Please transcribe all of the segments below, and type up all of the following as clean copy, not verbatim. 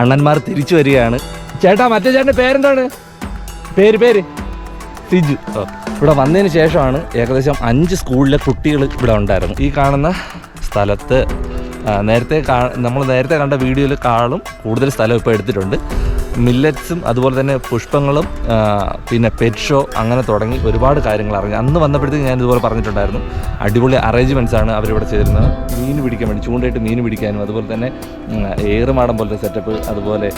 അണ്ണന്മാർ തിരിച്ചു വരികയാണ്. ചേട്ടാ, മറ്റേ ചേട്ടൻ്റെ പേരെന്താണ്? പേര് സിജു. ഇവിടെ വന്നതിന് ശേഷമാണ് ഏകദേശം 5 സ്കൂളിലെ കുട്ടികൾ ഇവിടെ ഉണ്ടായിരുന്നു. ഈ കാണുന്ന സ്ഥലത്ത് നമ്മൾ നേരത്തെ കണ്ട വീഡിയോയിലേക്കാളും കൂടുതൽ സ്ഥലം ഇപ്പോൾ എടുത്തിട്ടുണ്ട്. മില്ലറ്റ്സും അതുപോലെ തന്നെ പുഷ്പങ്ങളും പിന്നെ പെറ്റ് ഷോ അങ്ങനെ തുടങ്ങി ഒരുപാട് കാര്യങ്ങൾ അറിഞ്ഞു. അന്ന് വന്നപ്പോഴത്തേക്ക് ഞാൻ ഇതുപോലെ പറഞ്ഞിട്ടുണ്ടായിരുന്നു, അടിപൊളി അറേഞ്ച്മെൻറ്റ്സാണ് അവരിവിടെ ചെയ്തിരുന്നത്. മീൻ പിടിക്കാൻ വേണ്ടി ചൂണ്ടയിട്ട് മീൻ പിടിക്കാനും അതുപോലെ തന്നെ ഏറുമാടം പോലത്തെ സെറ്റപ്പ്, അതുപോലെ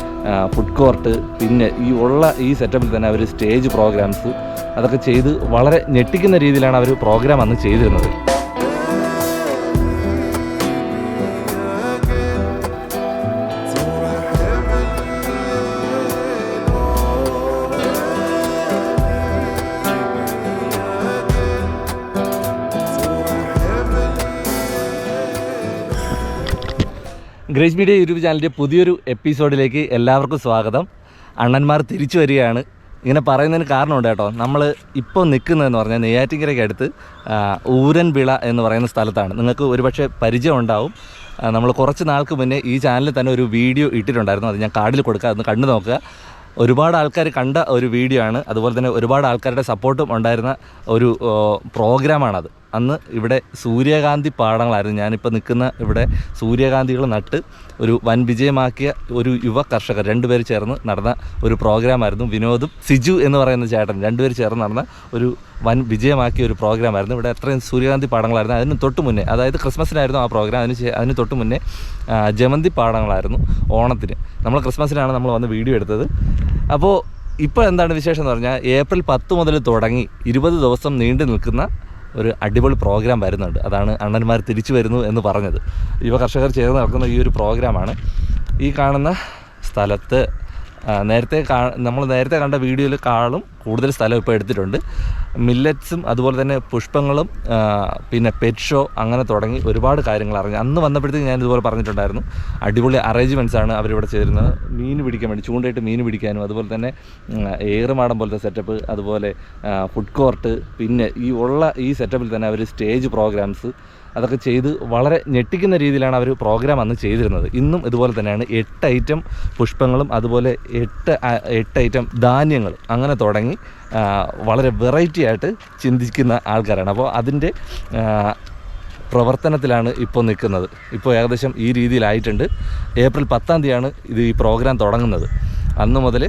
ഫുഡ് കോർട്ട്, പിന്നെ ഈ സെറ്റപ്പിൽ തന്നെ അവർ സ്റ്റേജ് പ്രോഗ്രാംസ് അതൊക്കെ ചെയ്ത് വളരെ ഞെട്ടിക്കുന്ന രീതിയിലാണ് അവർ പ്രോഗ്രാം അന്ന് ചെയ്തിരുന്നത്. ഗ്രേസ് മീഡിയ യൂട്യൂബ് ചാനലിൻ്റെ പുതിയൊരു എപ്പിസോഡിലേക്ക് എല്ലാവർക്കും സ്വാഗതം. അണ്ണന്മാർ തിരിച്ചു വരികയാണ്. ഇങ്ങനെ പറയുന്നതിന് കാരണമുണ്ട് കേട്ടോ. നമ്മൾ ഇപ്പോൾ നിൽക്കുന്നതെന്ന് പറഞ്ഞാൽ നെയ്യാറ്റിൻകരയ്ക്ക് അടുത്ത് ഊരൻവിള എന്ന് പറയുന്ന സ്ഥലത്താണ്. നിങ്ങൾക്ക് ഒരുപക്ഷെ പരിചയം ഉണ്ടാവും. നമ്മൾ കുറച്ച് നാൾക്ക് മുന്നേ ഈ ചാനലിൽ തന്നെ ഒരു വീഡിയോ ഇട്ടിട്ടുണ്ടായിരുന്നു. അത് ഞാൻ കാർഡിൽ കൊടുക്കുക, അതൊന്ന് കണ്ടു നോക്കുക. ഒരുപാട് ആൾക്കാർ കണ്ട ഒരു വീഡിയോ ആണ്. അതുപോലെ തന്നെ ഒരുപാട് ആൾക്കാരുടെ സപ്പോർട്ടും ഉണ്ടായിരുന്ന ഒരു പ്രോഗ്രാമാണത്. അന്ന് ഇവിടെ സൂര്യകാന്തി പാടങ്ങളായിരുന്നു. ഞാനിപ്പോൾ നിൽക്കുന്ന ഇവിടെ സൂര്യകാന്തികൾ നട്ട് ഒരു വൻ വിജയമാക്കിയ ഒരു യുവ കർഷകർ 2 പേര് ചേർന്ന് നടന്ന ഒരു പ്രോഗ്രാമായിരുന്നു. വിനോദും സിജു എന്ന് പറയുന്ന ചേട്ടൻ 2 പേര് ചേർന്ന് നടന്ന ഒരു വൻ വിജയമാക്കിയ ഒരു പ്രോഗ്രാമായിരുന്നു. ഇവിടെ എത്രയും സൂര്യകാന്തി പാടങ്ങളായിരുന്നു. അതിന് തൊട്ട് മുന്നേ, അതായത് ക്രിസ്മസിനായിരുന്നു ആ പ്രോഗ്രാം. അതിന് തൊട്ട് മുന്നേ ജമന്തി പാടങ്ങളായിരുന്നു ഓണത്തിന്. നമ്മൾ ക്രിസ്മസിനാണ് നമ്മൾ വന്ന് വീഡിയോ എടുത്തത്. അപ്പോൾ ഇപ്പോൾ എന്താണ് വിശേഷം എന്ന് പറഞ്ഞാൽ, ഏപ്രിൽ 10 മുതൽ തുടങ്ങി 20 ദിവസം നീണ്ടു നിൽക്കുന്ന ഒരു അടിപൊളി പ്രോഗ്രാം വരുന്നുണ്ട്. അതാണ് അണ്ണന്മാർ തിരിച്ചു വരുന്നു എന്ന് പറഞ്ഞത്. യുവ കർഷകർ ചേർന്ന് നടക്കുന്ന ഈ ഒരു പ്രോഗ്രാമാണ്. ഈ കാണുന്ന സ്ഥലത്ത് നമ്മൾ നേരത്തെ കണ്ട വീഡിയോയിലേക്കാളും കൂടുതൽ സ്ഥലം ഇപ്പോൾ എടുത്തിട്ടുണ്ട്. മില്ലറ്റ്സും അതുപോലെ തന്നെ പുഷ്പങ്ങളും പിന്നെ പെറ്റ് ഷോ അങ്ങനെ തുടങ്ങി ഒരുപാട് കാര്യങ്ങൾ അറിഞ്ഞു. അന്ന് വന്നപ്പോഴത്തേക്ക് ഞാൻ ഇതുപോലെ പറഞ്ഞിട്ടുണ്ടായിരുന്നു, അടിപൊളി അറേഞ്ച്മെൻറ്റ്സാണ് അവരിവിടെ ചെയ്തിരുന്നത്. മീൻ പിടിക്കാൻ വേണ്ടി ചൂണ്ടയിട്ട് മീൻ പിടിക്കാനും അതുപോലെ തന്നെ ഏറുമാടം പോലത്തെ സെറ്റപ്പ്, അതുപോലെ ഫുഡ് കോർട്ട്, പിന്നെ ഈ സെറ്റപ്പിൽ തന്നെ അവർ സ്റ്റേജ് പ്രോഗ്രാംസ് അതൊക്കെ ചെയ്ത് വളരെ ഞെട്ടിക്കുന്ന രീതിയിലാണ് അവർ പ്രോഗ്രാം അന്ന് ചെയ്തിരുന്നത്. ഇന്നും ഇതുപോലെ തന്നെയാണ്. 8 ഐറ്റം പുഷ്പങ്ങളും അതുപോലെ 8 ഐറ്റം ധാന്യങ്ങൾ അങ്ങനെ തുടങ്ങി വളരെ വെറൈറ്റി ആയിട്ട് ചിന്തിക്കുന്ന ആൾക്കാരാണ്. അപ്പോൾ അതിൻ്റെ പ്രവർത്തനത്തിലാണ് ഇപ്പോൾ നിൽക്കുന്നത്. ഇപ്പോൾ ഏകദേശം ഈ രീതിയിലായിട്ടുണ്ട്. ഏപ്രിൽ 10-ാം തീയതിയാണ് ഈ പ്രോഗ്രാം തുടങ്ങുന്നത്. അന്ന് മുതൽ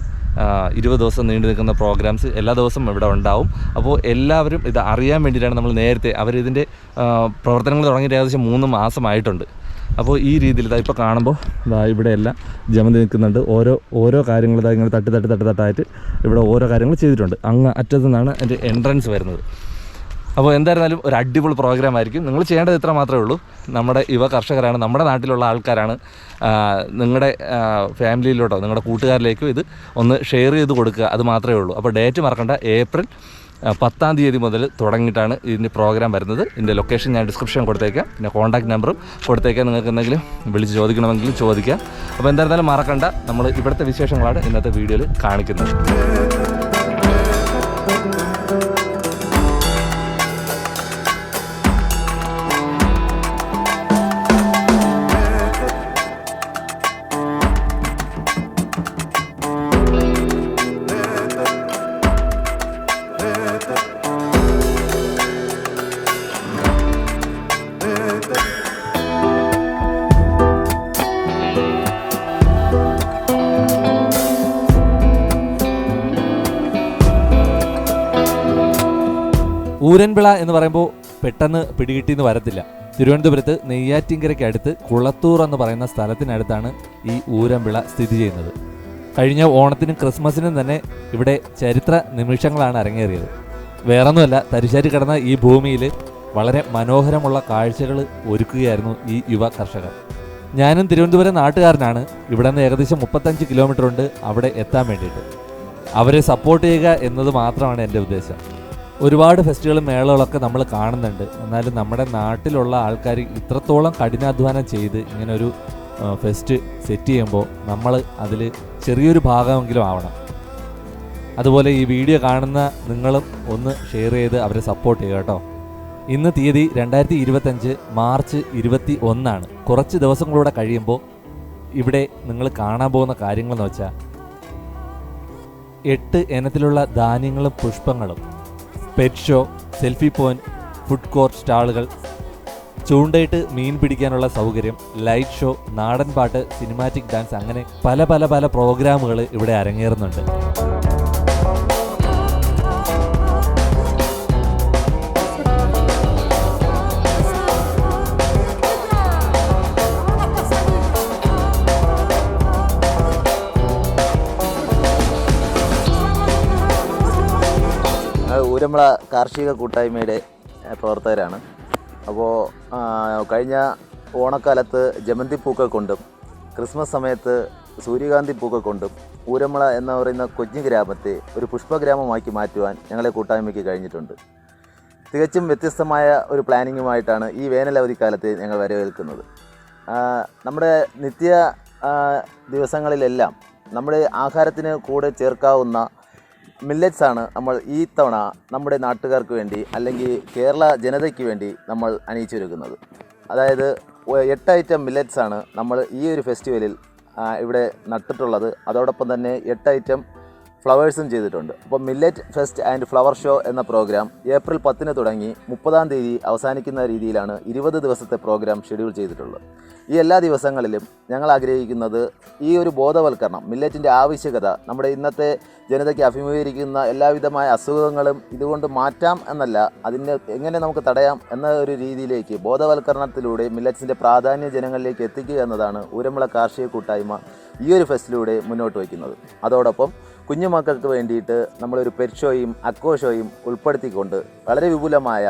20 ദിവസം നീണ്ടു നിൽക്കുന്ന പ്രോഗ്രാംസ് എല്ലാ ദിവസവും ഇവിടെ ഉണ്ടാവും. അപ്പോൾ എല്ലാവരും ഇത് അറിയാൻ വേണ്ടിയിട്ടാണ് നമ്മൾ നേരത്തെ അവരിതിൻ്റെ പ്രവർത്തനങ്ങൾ തുടങ്ങിയിട്ട് ഏകദേശം 3 മാസമായിട്ടുണ്ട്. അപ്പോൾ ഈ രീതിയിൽ ഇപ്പോൾ കാണുമ്പോൾ ഇവിടെയെല്ലാം ജമന്തി നിൽക്കുന്നുണ്ട്. ഓരോ കാര്യങ്ങൾ ഇങ്ങനെ തട്ടായിട്ട് ഇവിടെ ഓരോ കാര്യങ്ങൾ ചെയ്തിട്ടുണ്ട്. അങ്ങ് അറ്റത്തു നിന്നാണ് അതിൻ്റെ എൻട്രൻസ് വരുന്നത്. അപ്പോൾ എന്തായിരുന്നാലും ഒരു അടിപൊളി പ്രോഗ്രാം ആയിരിക്കും. നിങ്ങൾ ചെയ്യേണ്ടത് ഇത്ര മാത്രമേ ഉള്ളൂ. നമ്മുടെ യുവ കർഷകരാണ്, നമ്മുടെ നാട്ടിലുള്ള ആൾക്കാരാണ്. നിങ്ങളുടെ ഫാമിലിയിലോട്ടോ നിങ്ങളുടെ കൂട്ടുകാരിലേക്കോ ഇത് ഒന്ന് ഷെയർ ചെയ്ത് കൊടുക്കുക, അത് മാത്രമേ ഉള്ളൂ. അപ്പോൾ ഡേറ്റ് മറക്കണ്ട, ഏപ്രിൽ 10-ാം തീയതി മുതൽ തുടങ്ങിയിട്ടാണ് ഇതിൻ്റെ പ്രോഗ്രാം വരുന്നത്. ഇതിൻ്റെ ലൊക്കേഷൻ ഞാൻ ഡിസ്ക്രിപ്ഷൻ കൊടുത്തേക്കാം, പിന്നെ കോൺടാക്ട് നമ്പറും കൊടുത്തേക്കാം. നിങ്ങൾക്ക് എന്തെങ്കിലും വിളിച്ച് ചോദിക്കണമെങ്കിൽ ചോദിക്കാം. അപ്പോൾ എന്തായിരുന്നാലും മറക്കണ്ട, നമ്മൾ ഇവിടുത്തെ വിശേഷങ്ങളാണ് ഇന്നത്തെ വീഡിയോയിൽ കാണിക്കുന്നത്. ഊരൻവിള എന്ന് പറയുമ്പോൾ പെട്ടെന്ന് പിടികിട്ടിന്ന് വരത്തില്ല. തിരുവനന്തപുരത്ത് നെയ്യാറ്റിൻകരയ്ക്ക് അടുത്ത് കുളത്തൂർ എന്ന് പറയുന്ന സ്ഥലത്തിനടുത്താണ് ഈ ഊരൻവിള സ്ഥിതി ചെയ്യുന്നത്. കഴിഞ്ഞ ഓണത്തിനും ക്രിസ്മസിനും തന്നെ ഇവിടെ ചരിത്ര നിമിഷങ്ങളാണ് അരങ്ങേറിയത്. വേറൊന്നുമല്ല, തരിശാരി കിടന്ന ഈ ഭൂമിയിൽ വളരെ മനോഹരമുള്ള കാഴ്ചകൾ ഒരുക്കുകയായിരുന്നു ഈ യുവ കർഷകർ. ഞാനും തിരുവനന്തപുരം നാട്ടുകാരനാണ്. ഇവിടെ നിന്ന് ഏകദേശം 35 കിലോമീറ്റർ ഉണ്ട് അവിടെ എത്താൻ വേണ്ടിയിട്ട്. അവരെ സപ്പോർട്ട് ചെയ്യുക എന്നത് മാത്രമാണ് എൻ്റെ ഉദ്ദേശം. ഒരുപാട് ഫെസ്റ്റുകളും മേളകളൊക്കെ നമ്മൾ കാണുന്നുണ്ട്. എന്നാലും നമ്മുടെ നാട്ടിലുള്ള ആൾക്കാർ ഇത്രത്തോളം കഠിനാധ്വാനം ചെയ്ത് ഇങ്ങനൊരു ഫെസ്റ്റ് സെറ്റ് ചെയ്യുമ്പോൾ നമ്മൾ അതിൽ ചെറിയൊരു ഭാഗമെങ്കിലും ആവണം. അതുപോലെ ഈ വീഡിയോ കാണുന്ന നിങ്ങളും ഒന്ന് ഷെയർ ചെയ്ത് അവരെ സപ്പോർട്ട് ചെയ്യുക കേട്ടോ. ഇന്ന് തീയതി 2025 മാർച്ച് 21. കുറച്ച് ദിവസങ്ങളൂടെ കഴിയുമ്പോൾ ഇവിടെ നിങ്ങൾ കാണാൻ പോകുന്ന കാര്യങ്ങളെന്ന് വെച്ചാൽ 8 ഇനത്തിലുള്ള ധാന്യങ്ങളും പുഷ്പങ്ങളും, pet show, selfie point, food court സ്റ്റാളുകൾ, ചൂണ്ടയിട്ട് മീൻ പിടിക്കാനുള്ള സൗകര്യം, ലൈറ്റ് ഷോ, നാടൻ പാട്ട്, സിനിമാറ്റിക് ഡാൻസ്, അങ്ങനെ പല പല പല പ്രോഗ്രാമുകൾ ഇവിടെ അരങ്ങേറുന്നുണ്ട്. ഊരമള കാർഷിക കൂട്ടായ്മയുടെ പ്രവർത്തകരാണ്. അപ്പോൾ കഴിഞ്ഞ ഓണക്കാലത്ത് ജമന്തി പൂക്കൾ കൊണ്ടും ക്രിസ്മസ് സമയത്ത് സൂര്യകാന്തി പൂക്കൾ കൊണ്ടും ഊരമള എന്ന് പറയുന്ന കൊച്ചു ഗ്രാമത്തെ ഒരു പുഷ്പഗ്രാമമാക്കി മാറ്റുവാൻ ഞങ്ങളെ കൂട്ടായ്മയ്ക്ക് കഴിഞ്ഞിട്ടുണ്ട്. തികച്ചും വ്യത്യസ്തമായ ഒരു പ്ലാനിങ്ങുമായിട്ടാണ് ഈ വേനലവധിക്കാലത്ത് ഞങ്ങൾ വരവേൽക്കുന്നത്. നമ്മുടെ നിത്യ ദിവസങ്ങളിലെല്ലാം നമ്മുടെ ആഹാരത്തിന് കൂടെ ചേർക്കാവുന്ന മില്ലറ്റ്സാണ് നമ്മൾ ഈ തവണ നമ്മുടെ നാട്ടുകാർക്ക് വേണ്ടി അല്ലെങ്കിൽ കേരള ജനതയ്ക്ക് വേണ്ടി നമ്മൾ അണിയിച്ചൊരുക്കുന്നത്. അതായത് 8 ഐറ്റം മില്ലറ്റ്സാണ് നമ്മൾ ഈ ഒരു ഫെസ്റ്റിവലിൽ ഇവിടെ നട്ടിട്ടുള്ളത്. അതോടൊപ്പം തന്നെ 8 ഐറ്റം ഫ്ലവേഴ്സും ചെയ്തിട്ടുണ്ട്. അപ്പോൾ millet fest and flower show എന്ന പ്രോഗ്രാം ഏപ്രിൽ 10 തുടങ്ങി 30-ാം തീയതി അവസാനിക്കുന്ന രീതിയിലാണ് 20 ദിവസത്തെ പ്രോഗ്രാം ഷെഡ്യൂൾ ചെയ്തിട്ടുള്ളത്. ഈ എല്ലാ ദിവസങ്ങളിലും ഞങ്ങൾ ആഗ്രഹിക്കുന്നത് ഈ ഒരു ബോധവൽക്കരണം, മില്ലറ്റിൻ്റെ ആവശ്യകത, നമ്മുടെ ഇന്നത്തെ ജനതയ്ക്ക് അഭിമുഖീകരിക്കുന്ന എല്ലാവിധമായ അസുഖങ്ങളും ഇതുകൊണ്ട് മാറ്റാം എന്നല്ല, അതിനെ എങ്ങനെ നമുക്ക് തടയാം എന്ന ഒരു രീതിയിലേക്ക് ബോധവൽക്കരണത്തിലൂടെ മില്ലറ്റ്സിൻ്റെ പ്രാധാന്യം ജനങ്ങളിലേക്ക് എത്തിക്കുക എന്നതാണ് ഊരമള കാർഷിക കൂട്ടായ്മ ഈ ഒരു ഫെസ്റ്റിലൂടെ മുന്നോട്ട് വയ്ക്കുന്നത്. അതോടൊപ്പം കുഞ്ഞുമക്കൾക്ക് വേണ്ടിയിട്ട് നമ്മളൊരു പെറ്റ് ഷോയും അക്വോ ഷോയും ഉൾപ്പെടുത്തിക്കൊണ്ട് വളരെ വിപുലമായ,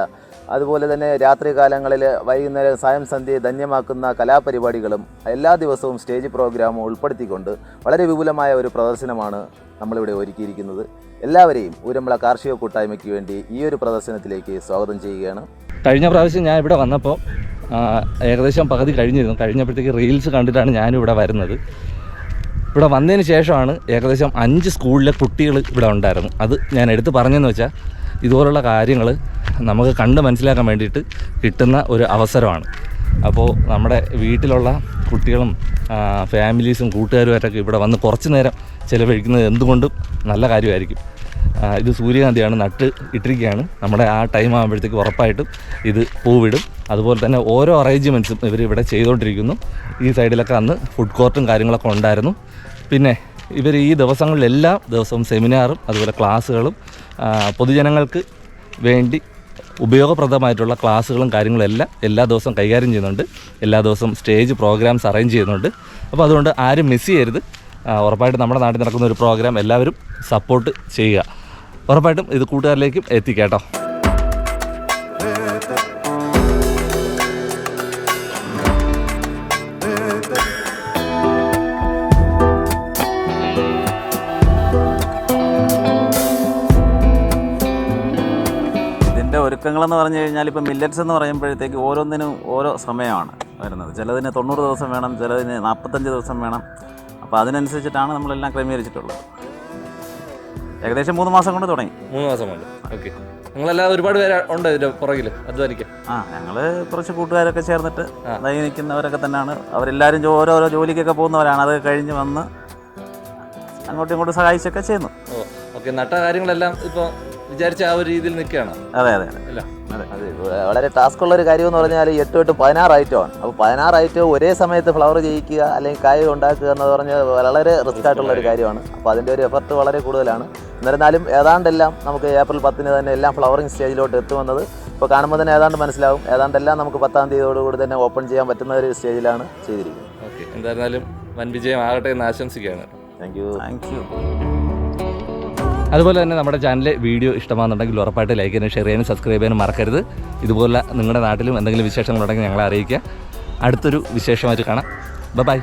അതുപോലെ തന്നെ രാത്രി കാലങ്ങളിൽ വൈകുന്നേരം സായം സന്ധ്യയെ ധന്യമാക്കുന്ന കലാപരിപാടികളും എല്ലാ ദിവസവും സ്റ്റേജ് പ്രോഗ്രാമും ഉൾപ്പെടുത്തിക്കൊണ്ട് വളരെ വിപുലമായ ഒരു പ്രദർശനമാണ് നമ്മളിവിടെ ഒരുക്കിയിരിക്കുന്നത്. എല്ലാവരെയും ഊരമള കാർഷിക കൂട്ടായ്മയ്ക്ക് വേണ്ടി ഈ ഒരു പ്രദർശനത്തിലേക്ക് സ്വാഗതം ചെയ്യുകയാണ്. കഴിഞ്ഞ പ്രാവശ്യം ഞാൻ ഇവിടെ വന്നപ്പോൾ ഏകദേശം പകുതി കഴിഞ്ഞിരുന്നു. കഴിഞ്ഞപ്പോഴത്തേക്ക് റീൽസ് കണ്ടിട്ടാണ് ഞാനിവിടെ വരുന്നത്. ഇവിടെ വന്നതിന് ശേഷമാണ് ഏകദേശം 5 സ്കൂളിലെ കുട്ടികൾ ഇവിടെ ഉണ്ടായിരുന്നു. അത് ഞാൻ എടുത്ത് പറഞ്ഞതെന്ന് വെച്ചാൽ ഇതുപോലുള്ള കാര്യങ്ങൾ നമുക്ക് കണ്ട് മനസ്സിലാക്കാൻ വേണ്ടിയിട്ട് കിട്ടുന്ന ഒരു അവസരമാണ്. അപ്പോൾ നമ്മുടെ വീട്ടിലുള്ള കുട്ടികളും ഫാമിലീസും കൂട്ടുകാരുമായിട്ടൊക്കെ ഇവിടെ വന്ന് കുറച്ച് നേരം ചിലവഴിക്കുന്നത് എന്തുകൊണ്ടും നല്ല കാര്യമായിരിക്കും. ഇത് സൂര്യകാന്തിയാണ്, നട്ട് ഇട്ടിരിക്കുകയാണ്. നമ്മുടെ ആ ടൈം ആകുമ്പോഴത്തേക്ക് ഉറപ്പായിട്ടും ഇത് പൂവിടും. അതുപോലെ തന്നെ ഓരോ അറേഞ്ച്മെൻറ്റ്സും ഇവർ ഇവിടെ ചെയ്തുകൊണ്ടിരിക്കുന്നു. ഈ സൈഡിലൊക്കെ അന്ന് ഫുഡ് കോർട്ടും കാര്യങ്ങളൊക്കെ ഉണ്ടായിരുന്നു. പിന്നെ ഇവർ ഈ ദിവസങ്ങളിലെല്ലാ ദിവസവും സെമിനാറും അതുപോലെ ക്ലാസ്സുകളും പൊതുജനങ്ങൾക്ക് വേണ്ടി ഉപയോഗപ്രദമായിട്ടുള്ള ക്ലാസ്സുകളും കാര്യങ്ങളും എല്ലാം എല്ലാ ദിവസവും കൈകാര്യം ചെയ്യുന്നുണ്ട്. എല്ലാ ദിവസവും സ്റ്റേജ് പ്രോഗ്രാംസ് അറേഞ്ച് ചെയ്യുന്നുണ്ട്. അപ്പോൾ അതുകൊണ്ട് ആരും മിസ് ചെയ്യരുത്. ഉറപ്പായിട്ടും നമ്മുടെ നാട്ടിൽ നടക്കുന്ന ഒരു പ്രോഗ്രാം എല്ലാവരും സപ്പോർട്ട് ചെയ്യുക. ഉറപ്പായിട്ടും ഇത് കൂട്ടുകാരിലേക്കും എത്തിക്കാം കേട്ടോ. ഒരുക്കങ്ങളെന്ന് പറഞ്ഞു കഴിഞ്ഞാൽ ഇപ്പോൾ മില്ലറ്റ്സ് എന്ന് പറയുമ്പോഴത്തേക്ക് ഓരോന്നിനും ഓരോ സമയമാണ് വരുന്നത്. ചിലതിന് 90 ദിവസം വേണം, ചിലതിന് 45 ദിവസം വേണം. അപ്പോൾ അതിനനുസരിച്ചിട്ടാണ് നമ്മളെല്ലാം ക്രമീകരിച്ചിട്ടുള്ളത്. ഏകദേശം 3 മാസം കൊണ്ട് തുടങ്ങി. 3 മാസം കൊണ്ട്. ഓക്കെ. നിങ്ങളെല്ലാം ഒരുപാട് പേര് ഉണ്ട് ഇതിൻ്റെ പുറകിൽ അധ്വാനിക്കാൻ? ഞങ്ങൾ കുറച്ച് കൂട്ടുകാരൊക്കെ ചേർന്നിട്ട് നിൽക്കുന്നവരൊക്കെ തന്നെയാണ്. അവരെല്ലാവരും ഓരോരോ ജോലിക്കൊക്കെ പോകുന്നവരാണ്. അത് കഴിഞ്ഞ് വന്ന് അങ്ങോട്ടും ഇങ്ങോട്ടും സഹായിച്ചൊക്കെ ചെയ്യുന്നു. ഓക്കെ. നട്ട കാര്യങ്ങളെല്ലാം ഇപ്പോൾ വിചാരിച്ച ആ ഒരു രീതിയിൽ നിൽക്കുകയാണ്. അതെ അതെ അല്ല അത് വളരെ ടാസ്ക് ഉള്ളൊരു കാര്യമെന്ന് പറഞ്ഞാൽ 8 16 ഐറ്റമാണ്. അപ്പോൾ 16 ഐറ്റം ഒരേ സമയത്ത് ഫ്ലവർ ചെയ്യിക്കുക അല്ലെങ്കിൽ കായ ഉണ്ടാക്കുക എന്ന് പറഞ്ഞാൽ വളരെ റിസ്ക് ആയിട്ടുള്ളൊരു കാര്യമാണ്. അപ്പോൾ അതിൻ്റെ ഒരു എഫർട്ട് വളരെ കൂടുതലാണ്. എന്നിരുന്നാലും ഏതാണ്ടെല്ലാം നമുക്ക് ഏപ്രിൽ 10 തന്നെ എല്ലാം ഫ്ലവറിങ് സ്റ്റേജിലോട്ട് എത്തുമെന്നത് ഇപ്പോൾ കാണുമ്പോൾ തന്നെ ഏതാണ്ട് മനസ്സിലാവും. ഏതാണ്ടെല്ലാം നമുക്ക് 10-ാം തീയതിയോടുകൂടി തന്നെ ഓപ്പൺ ചെയ്യാൻ പറ്റുന്ന ഒരു സ്റ്റേജിലാണ് ചെയ്തിരിക്കുന്നത്. ഓക്കെ. എന്തായിരുന്നാലും വൻ വിജയം ആകട്ടെ എന്ന് ആശംസിക്കുകയാണ്. Thank you. അതുപോലെ തന്നെ നമ്മുടെ ചാനലിലെ വീഡിയോ ഇഷ്ടമാണെന്നുണ്ടെങ്കിൽ ഉറപ്പായിട്ട് ലൈക്ക് ചെയ്യാനും ഷെയർ ചെയ്യാനും സബ്സ്ക്രൈബ് ചെയ്യാനും മറക്കരുത്. ഇതുപോലെ നിങ്ങളുടെ നാട്ടിലും എന്തെങ്കിലും വിശേഷങ്ങളുണ്ടെങ്കിൽ ഞങ്ങളെ അറിയിക്കുക. അടുത്തൊരു വിശേഷമായിട്ട് കാണാം. ബൈ.